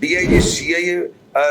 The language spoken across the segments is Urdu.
DIG CIA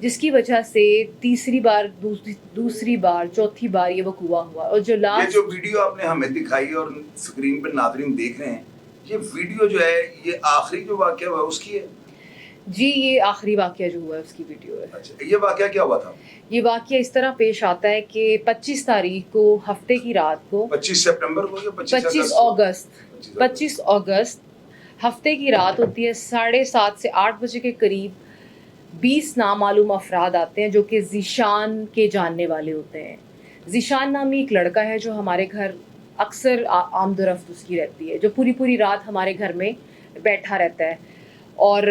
جس کی وجہ سے تیسری بار دوسری بار چوتھی بار یہ وقوع ہوا. اور جو یہ لاسٹ جو ویڈیو آپ نے ہمیں دکھائی اور اسکرین پہ ناظرین دیکھ رہے ہیں، یہ ویڈیو جو ہے یہ آخری جو واقعہ ہوا اس کی ہے؟ جی یہ آخری واقعہ جو ہوا ہے اس کی ویڈیو ہے. اچھا، یہ واقعہ کیا ہوا تھا؟ یہ واقعہ اس طرح پیش آتا ہے کہ 25 تاریخ کو ہفتے کی رات کو 25 سپٹمبر کو یا 25 اگست ہفتے کی رات ہوتی ہے. 7:30 سے 8 بجے کے قریب 20 نامعلوم افراد آتے ہیں جو کہ ذیشان کے جاننے والے ہوتے ہیں. ذیشان نامی ایک لڑکا ہے جو ہمارے گھر اکثر آمد و رفت اس کی رہتی ہے، جو پوری رات ہمارے گھر میں بیٹھا رہتا ہے اور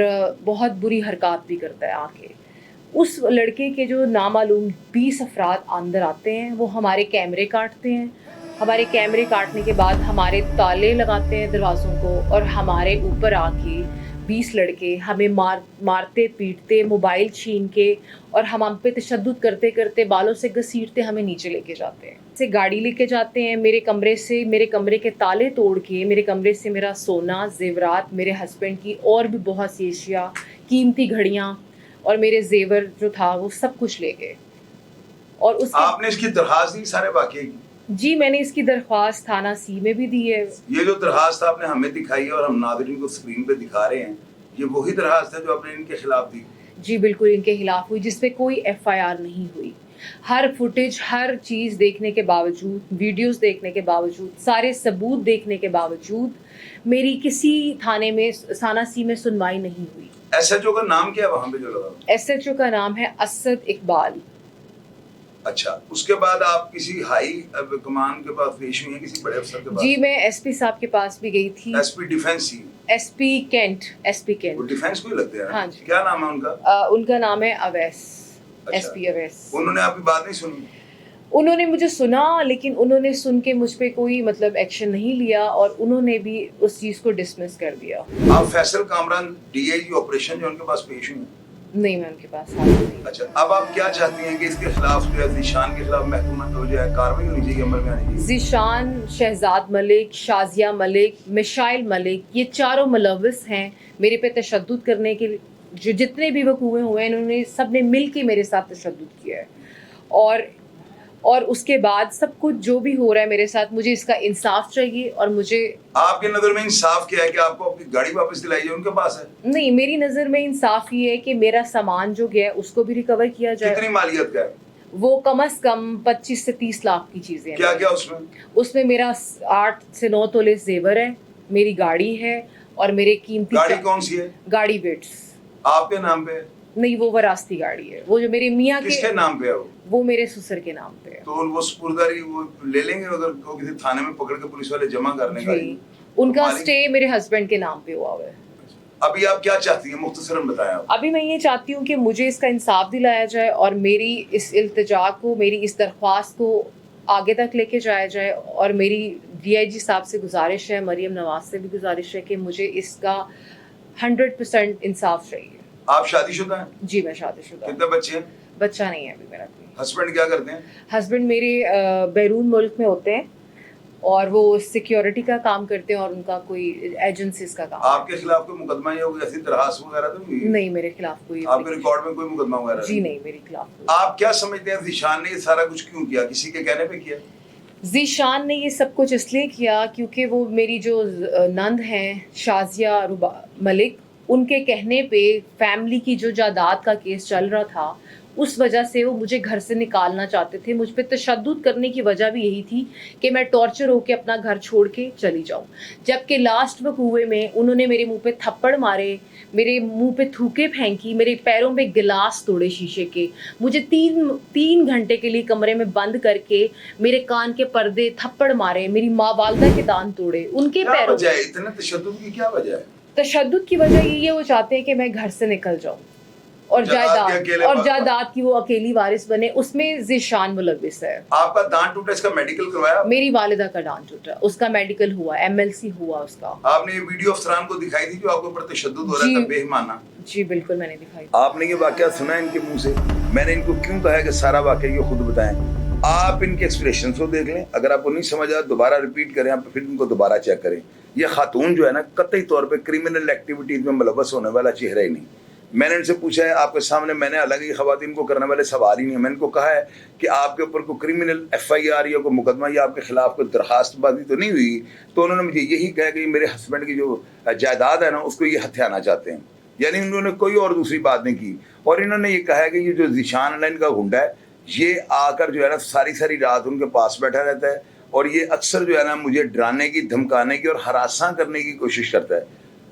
بہت بری حرکات بھی کرتا ہے آ کے. اس لڑکے کے جو نامعلوم 20 افراد اندر آتے ہیں، وہ ہمارے کیمرے کاٹتے ہیں. ہمارے کیمرے کاٹنے کے بعد ہمارے تالے لگاتے ہیں دروازوں کو، اور ہمارے اوپر آ کے 20 لڑکے ہمیں مارتے پیٹتے، موبائل چھین کے، اور ہم پہ تشدد کرتے کرتے بالوں سے گھسیٹتے ہمیں نیچے لے کے جاتے ہیں. سے گاڑی لے کے جاتے ہیں میرے کمرے کے تالے توڑ کے. میرے کمرے سے میرا سونا، زیورات، میرے ہسبینڈ کی اور بھی بہت سی اشیاء، قیمتی گھڑیاں اور میرے زیور جو تھا وہ سب کچھ لے گئے. اور آپ نے اس کی درخواست دی سارے واقعے کی؟ جی میں نے اس کی درخواست تھانہ سی میں بھی دی ہے. یہ جو درخواست آپ نے ہمیں دکھائی ہے اور ہم ناظرین کو اسکرین پہ دکھا رہے ہیں، یہ وہی درخواست ہے جو آپ نے ان کے خلاف دی؟ جی بالکل ان کے خلاف ہوئی، جس پہ کوئی FIR نہیں ہوئی. ہر فوٹیج، ہر چیز دیکھنے کے باوجود، ویڈیوز دیکھنے کے باوجود، سارے ثبوت دیکھنے کے باوجود میری کسی تھانہ سی میں سنوائی نہیں ہوئی. SHO کا نام کیا ہے وہاں پہ جو لگا؟ SHO کا نام ہے اسد اقبال. اچھا، اس کے بعد آپ کسی ہائی کمان کے پاس پیش ہوئی ہیں، کسی بڑے افسر کے پاس؟ جی میں SP صاحب کے پاس بھی گئی تھی. SP ڈیفینس ہی؟ SP cantt. وہ ڈیفینس کو ہی لگتے ہیں؟ ہاں جی. کیا نام ہے ان کا؟ ان کا نام ہے اویس. SP اویس. انہوں نے آپ کی بات نہیں سنی؟ انہوں نے مجھے سنا، لیکن انہوں نے سن کے مجھ پہ کوئی ایکشن نہیں لیا، اور انہوں نے بھی اس چیز کو ڈسمس کر دیا. آپ فیصل کامران DIG آپریشن جو ان کے پاس پیش ہوئی ہیں؟ نہیں میں ان کے پاس حاضر نہیں. اچھا، اب آپ کیا چاہتی ہیں کہ اس کے خلاف جو ہے ذیشان کے خلاف محکومت ہو جائے، کارروائی ہونی چاہیے، عمل میں آنی چاہیے؟ ذیشان، شہزاد ملک، شازیہ ملک، مشائل ملک، یہ چاروں ملوث ہیں میرے پہ تشدد کرنے کے. جو جتنے بھی وقوعے ہوئے ہیں انہوں نے سب نے مل کے میرے ساتھ تشدد کیا ہے. اور اس کے بعد سب کچھ جو بھی ہو رہا ہے میرے ساتھ، مجھے اس کا انصاف چاہیے. اور مجھے آپ کی نظر میں انصاف کیا ہے کہ آپ کو اپنی گاڑی واپس دلائی جائے؟ ان کے پاس ہے؟ نہیں، میری نظر میں انصاف یہ ہے کہ میرا سامان جو گیا ہے اس کو بھی ریکور کیا جائے. کتنی مالیت کا ہے وہ؟ کم از کم 25 سے 30 لاکھ کی چیزیں ہیں. کیا کیا اس میں میرا 8 سے 9 تولے زیور ہے، میری گاڑی ہے، اور میرے قیمتی. گاڑی کون سی ہے؟ گاڑی وٹس. آپ کے نام پہ؟ نہیں، وہ وراثتی گاڑی ہے. وہ جو میرے میاں کس کے نام پہ ہے؟ وہ میرے سسر کے نام پہ ہے. تو وہ سپرداری وہ لے لیں گے اگر وہ کسی تھانے میں پکڑ کے پولیس والے جمع کرنے کا؟ جی ان کا اسٹے میرے ہسبینڈ کے نام پہ ہوا ہوا ہے. ابھی آپ کیا چاہتی ہیں، مختصراً بتائیں. ابھی میں یہ چاہتی ہوں کہ مجھے اس کا انصاف دلایا جائے، اور میری اس التجا کو، میری اس درخواست کو آگے تک لے کے جایا جائے. اور میری DIG صاحب سے گزارش ہے، مریم نواز سے بھی گزارش ہے کہ مجھے اس کا 100% انصاف چاہیے. آپ شادی شدہ ہیں؟ جی میں شادی شدہ. کتنے بچے ہیں؟ بچہ نہیں ہے ابھی میرا کوئی. ہسبینڈ کیا کرتے ہیں؟ ہسبینڈ میرے بیرون ملک میں ہوتے ہیں، اور وہ سیکیورٹی کا کام کرتے ہیں، اور ان کا کوئی ایجنسیز کا کام. آپ کے خلاف کوئی مقدمہ یا کوئی ایسی درخواست وغیرہ تو نہیں؟ نہیں میرے خلاف کوئی. آپ کے ریکارڈ میں کوئی مقدمہ وغیرہ؟ جی نہیں میرے خلاف. آپ کیا سمجھتے ہیں ذیشان نے یہ سارا کچھ کیوں کیا؟ کسی کے کہنے پہ کیا؟ ذیشان نے یہ سب کچھ اس لیے کیا کیونکہ وہ میری جو نند ہیں شازیہ ملک، ان کے کہنے پہ فیملی کی جو جائیداد کا کیس چل رہا تھا، اس وجہ سے وہ مجھے گھر سے نکالنا چاہتے تھے. مجھ پہ تشدد کرنے کی وجہ بھی یہی تھی کہ میں ٹارچر ہو کے اپنا گھر چھوڑ کے چلی جاؤں. جبکہ لاسٹ وقوعے میں انہوں نے میرے منہ پہ تھپڑ مارے، میرے منہ پہ تھوکے پھینکی، میرے پیروں پہ گلاس توڑے شیشے کے. مجھے 3 گھنٹے کے لیے کمرے میں بند کر کے میرے کان کے پردے تھپڑ مارے، میری ماں والدہ کے دان توڑے. ان کے پیروں پہ اتنے تشدد کی کیا وجہ ہے؟ تشدد کی وجہ یہ ہے وہ چاہتے ہیں کہ میں گھر سے نکل جاؤں، اور جائیداد کی وہ اکیلی وارث بنے. اس میں ذیشان ملوث ہے. آپ کا دان ٹوٹا، اس کا میڈیکل کروایا؟ میری والدہ کا دان ٹوٹا، اس کا میڈیکل ہوا، MLC ہوا اس کا. آپ نے یہ ویڈیو افسران کو دکھائی تھی جو آپ کے اوپر تشدد ہو رہا تھا بے ایمانہ؟ جی بالکل میں نے دکھائی. آپ نے یہ واقعہ سنا ان کے منہ سے؟ میں نے ان کو کیوں کہا ہے کہ سارا واقعہ یہ خود بتائیں. آپ ان کے ایکسپریشنز کو دیکھ لیں، اگر آپ کو نہیں سمجھ آیا دوبارہ ریپیٹ کریں، آپ پھر ان کو دوبارہ چیک کریں. یہ خاتون جو ہے نا، قطعی طور پہ کرمنل ایکٹیویٹیز میں ملوث ہونے والا چہرہ ہی نہیں. میں نے ان سے پوچھا ہے آپ کے سامنے، میں نے حالانکہ خواتین کو کرنے والے سوال ہی نہیں ہے، میں نے ان کو کہا ہے کہ آپ کے اوپر کوئی کرمنل FIR یا کوئی مقدمہ یا آپ کے خلاف کوئی درخواست بازی تو نہیں ہوئی؟ تو انہوں نے مجھے یہی کہا کہ میرے ہسبینڈ کی جو جائیداد ہے نا اس کو یہ ہتھیانا چاہتے ہیں، یعنی انہوں نے کوئی اور دوسری بات نہیں کی. اور انہوں نے یہ کہا ہے کہ یہ جو ذیشان لائن کا گنڈا ہے یہ آ کر جو ہے نا ساری رات ان کے پاس بیٹھا رہتا ہے، اور یہ اکثر جو ہے نا مجھے ڈرانے کی، دھمکانے کی اور ہراساں کرنے کی کوشش کرتا ہے.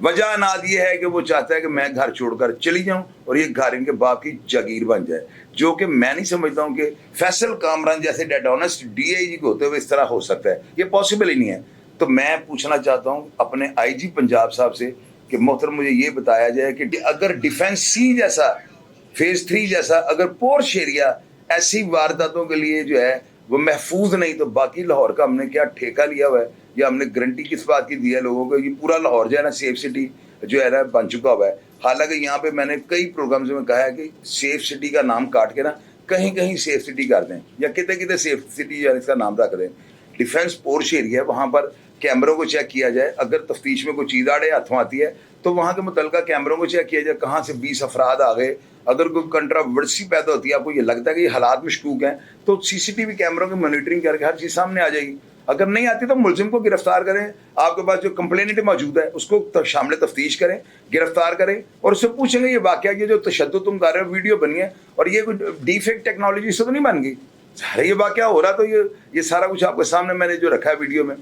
وجہ ناد یہ ہے کہ وہ چاہتا ہے کہ میں گھر چھوڑ کر چلی جاؤں اور یہ گھر ان کے باپ کی جاگیر بن جائے، جو کہ میں نہیں سمجھتا ہوں کہ فیصل کامران جیسے ڈیڈ آنسٹ DIG کو ہوتے ہوئے اس طرح ہو سکتا ہے. یہ پاسبل ہی نہیں ہے. تو میں پوچھنا چاہتا ہوں اپنے IG پنجاب صاحب سے کہ محترم مجھے یہ بتایا جائے کہ اگر ڈیفینس C جیسا، فیز 3 جیسا اگر پورش ایریا ایسی وارداتوں کے لیے جو ہے وہ محفوظ نہیں، تو باقی لاہور کا ہم نے کیا ٹھیکہ لیا ہوا ہے یا ہم نے گارنٹی کس بات کی دی ہے لوگوں کو؟ یہ پورا لاہور جو ہے نا سیف سٹی جو ہے نا بن چکا ہوا ہے. حالانکہ یہاں پہ میں نے کئی پروگرامز میں کہا ہے کہ سیف سٹی کا نام کاٹ کے نا کہیں سیف سٹی کر دیں یا کتے سیف سٹی جو ہے اس کا نام رکھ دیں. ڈیفینس پورش ایریا ہے، وہاں پر کیمروں کو چیک کیا جائے، اگر تفتیش میں کوئی چیز آڑے ہاتھوں آتی ہے تو وہاں کے متعلقہ کیمروں کو چیک کیا جائے کہاں سے 20 افراد آ گئے. اگر کوئی کنٹراورسی پیدا ہوتی ہے، آپ کو یہ لگتا ہے کہ یہ حالات مشکوک ہیں، تو CCTV کیمروں کی مانیٹرنگ کر کے ہر چیز سامنے آ جائے گی. اگر نہیں آتی تو ملزم کو گرفتار کریں، آپ کے پاس جو کمپلینٹ موجود ہے اس کو شامل تفتیش کریں، گرفتار کریں اور اس سے پوچھیں گے یہ واقعہ، یہ جو تشدد تم کر رہے ہو ویڈیو بنی ہے اور یہ کوئی ڈی فیک ٹیکنالوجی سے تو نہیں بن گئی؟ سارا یہ واقعہ ہو رہا، تو یہ سارا کچھ آپ کے سامنے میں نے جو رکھا ہے ویڈیو میں.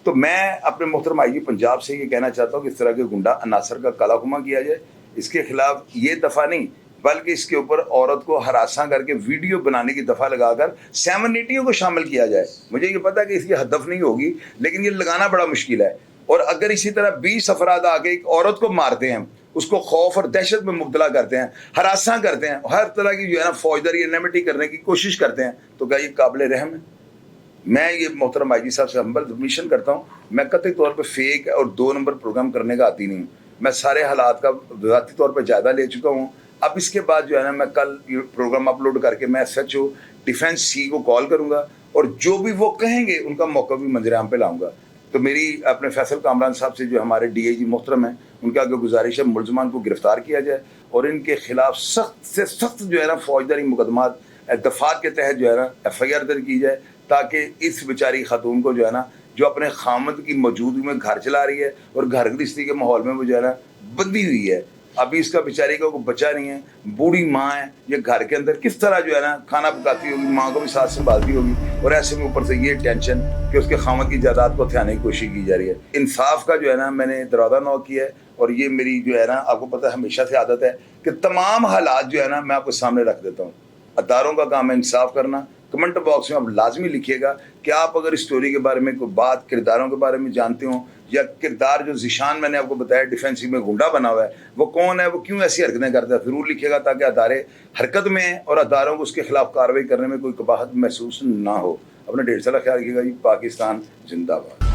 تو میں اپنے محترم IG پنجاب سے یہ کہنا چاہتا ہوں کہ اس طرح کے گنڈا عناصر کا کالا خما کیا جائے. اس کے خلاف یہ دفعہ نہیں بلکہ اس کے اوپر عورت کو ہراساں کر کے ویڈیو بنانے کی دفعہ لگا کر 780 کو شامل کیا جائے. مجھے یہ پتا کہ اس کی ہدف نہیں ہوگی لیکن یہ لگانا بڑا مشکل ہے. اور اگر اسی طرح 20 افراد آ کے ایک عورت کو مارتے ہیں، اس کو خوف اور دہشت میں مبتلا کرتے ہیں، ہراساں کرتے ہیں، ہر طرح کی جو ہے نا فوجداری انیمٹی کرنے کی کوشش کرتے ہیں، تو کیا یہ قابل رحم ہے؟ میں یہ محترم IG صاحب سے ہمبل سبمیشن کرتا ہوں، میں قطعی طور پہ فیک اور 2 نمبر پروگرام کرنے کا آتی نہیں ہوں. میں سارے حالات کا ذاتی طور پہ جائزہ لے چکا ہوں. اب اس کے بعد جو ہے نا میں کل پروگرام اپلوڈ کر کے میں SHO ڈیفینس C کو کال کروں گا اور جو بھی وہ کہیں گے ان کا موقع بھی منظر عام پہ لاؤں گا. تو میری اپنے فیصل کامران صاحب سے جو ہمارے DIG محترم ہیں ان کے آگے گزارش ہے ملزمان کو گرفتار کیا جائے اور ان کے خلاف سخت سے سخت جو ہے نا فوجداری مقدمات دفعات کے تحت جو ہے نا FIR درج کی جائے، تاکہ اس بیچاری خاتون کو جو ہے نا جو اپنے خامد کی موجودگی میں گھر چلا رہی ہے اور گھر گرہستی کے ماحول میں وہ جو ہے نا بندھی ہوئی ہے، ابھی اس کا بیچاری کا کوئی بچہ نہیں ہے، بوڑھی ماں ہے، یہ گھر کے اندر کس طرح جو ہے نا کھانا پکاتی ہوگی، ماں کو بھی ساتھ سنبھالتی ہوگی، اور ایسے میں اوپر سے یہ ٹینشن کہ اس کے خامد کی جائیداد کو ہتھیانے کی کوشش کی جا رہی ہے. انصاف کا جو ہے نا میں نے دروازہ نوک کیا ہے اور یہ میری جو ہے نا آپ کو پتہ ہے ہمیشہ سے عادت ہے کہ تمام حالات جو ہے نا میں آپ کو سامنے رکھ دیتا ہوں. اداروں کا کام ہے انصاف کرنا. کمنٹ باکس میں آپ لازمی لکھیے گا کہ آپ اگر اس اسٹوری کے بارے میں کوئی بات، کرداروں کے بارے میں جانتے ہوں، یا کردار جو ذیشان میں نے آپ کو بتایا ڈیفینسی میں گنڈا بنا ہوا ہے وہ کون ہے، وہ کیوں ایسی حرکتیں کرتا ہے، ضرور لکھیے گا تاکہ ادارے حرکت میں ہیں اور اداروں کو اس کے خلاف کارروائی کرنے میں کوئی قباحت محسوس نہ ہو. اپنا 1.5 سالہ خیال رکھیے گا جی. پاکستان زندہ باد.